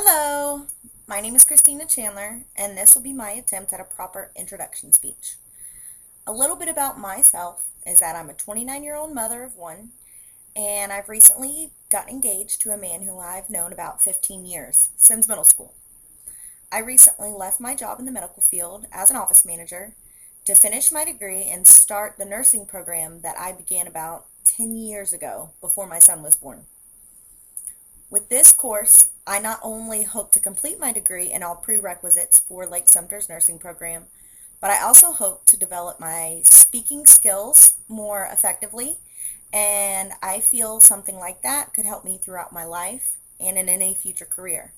Hello, my name is Christina Chandler, and this will be my attempt at a proper introduction speech. A little bit about myself is that I'm a 29-year-old mother of one, and I've recently got engaged to a man who I've known about 15 years, since middle school. I recently left my job in the medical field as an office manager to finish my degree and start the nursing program that I began about 10 years ago before my son was born. With this course, I not only hope to complete my degree and all prerequisites for Lake Sumter's nursing program, but I also hope to develop my speaking skills more effectively, and I feel something like that could help me throughout my life and in any future career.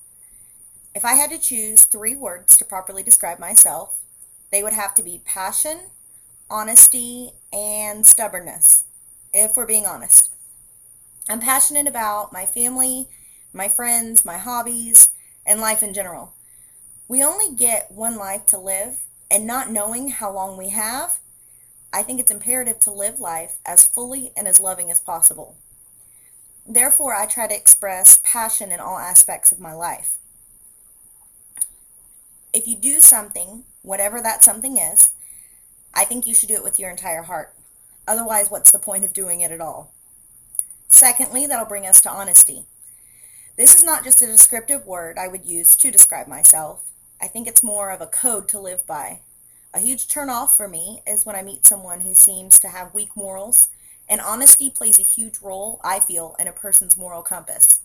If I had to choose 3 words to properly describe myself, they would have to be passion, honesty, and stubbornness, if we're being honest. I'm passionate about my family, my friends, my hobbies, and life in general. We only get one life to live, and not knowing how long we have, I think it's imperative to live life as fully and as loving as possible. Therefore, I try to express passion in all aspects of my life. If you do something, whatever that something is, I think you should do it with your entire heart. Otherwise, what's the point of doing it at all? Secondly, that'll bring us to honesty. This is not just a descriptive word I would use to describe myself. I think it's more of a code to live by. A huge turn-off for me is when I meet someone who seems to have weak morals, and honesty plays a huge role, I feel, in a person's moral compass.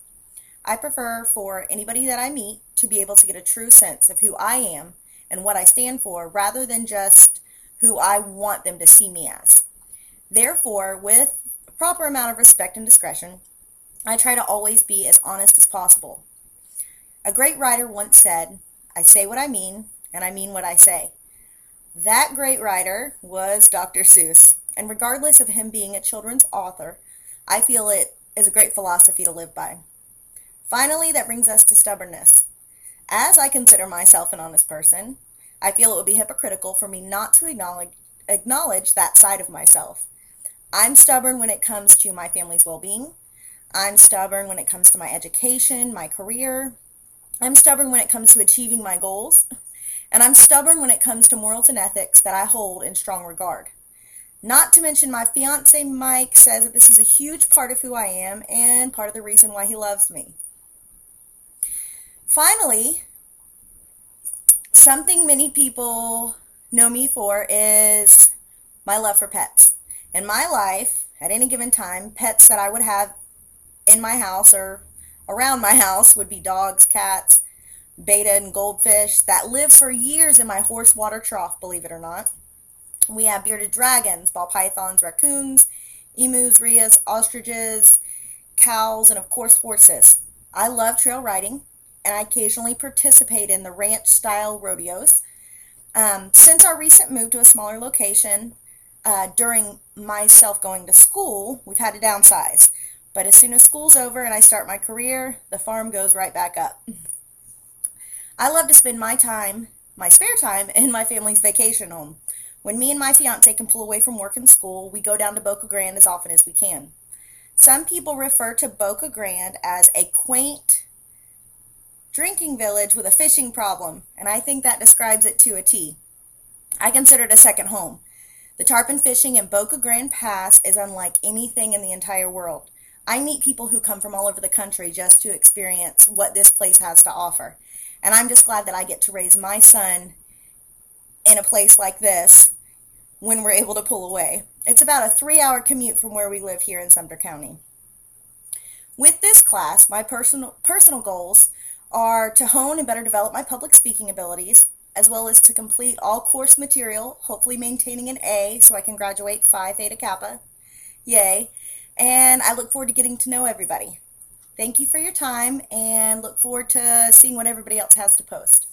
I prefer for anybody that I meet to be able to get a true sense of who I am and what I stand for, rather than just who I want them to see me as. Therefore, with a proper amount of respect and discretion, I try to always be as honest as possible. A great writer once said, "I say what I mean, and I mean what I say." That great writer was Dr. Seuss, and regardless of him being a children's author, I feel it is a great philosophy to live by. Finally, that brings us to stubbornness. As I consider myself an honest person, I feel it would be hypocritical for me not to acknowledge that side of myself. I'm stubborn when it comes to my family's well-being. I'm stubborn when it comes to my education, my career. I'm stubborn when it comes to achieving my goals. And I'm stubborn when it comes to morals and ethics that I hold in strong regard. Not to mention my fiance Mike says that this is a huge part of who I am and part of the reason why he loves me. Finally, something many people know me for is my love for pets. In my life, at any given time, pets that I would have in my house or around my house would be dogs, cats, betta and goldfish that live for years in my horse water trough, believe it or not. We have bearded dragons, ball pythons, raccoons, emus, rheas, ostriches, cows, and of course horses. I love trail riding, and I occasionally participate in the ranch-style rodeos. Since our recent move to a smaller location, during myself going to school, we've had to downsize. But as soon as school's over and I start my career, the farm goes right back up. I love to spend my spare time, in my family's vacation home. When me and my fiance can pull away from work and school, we go down to Boca Grande as often as we can. Some people refer to Boca Grande as a quaint drinking village with a fishing problem, and I think that describes it to a T. I consider it a second home. The tarpon fishing in Boca Grande Pass is unlike anything in the entire world. I meet people who come from all over the country just to experience what this place has to offer. And I'm just glad that I get to raise my son in a place like this when we're able to pull away. It's about a 3-hour commute from where we live here in Sumter County. With this class, my personal goals are to hone and better develop my public speaking abilities, as well as to complete all course material, hopefully maintaining an A so I can graduate Phi Theta Kappa. Yay. And I look forward to getting to know everybody. Thank you for your time, and look forward to seeing what everybody else has to post.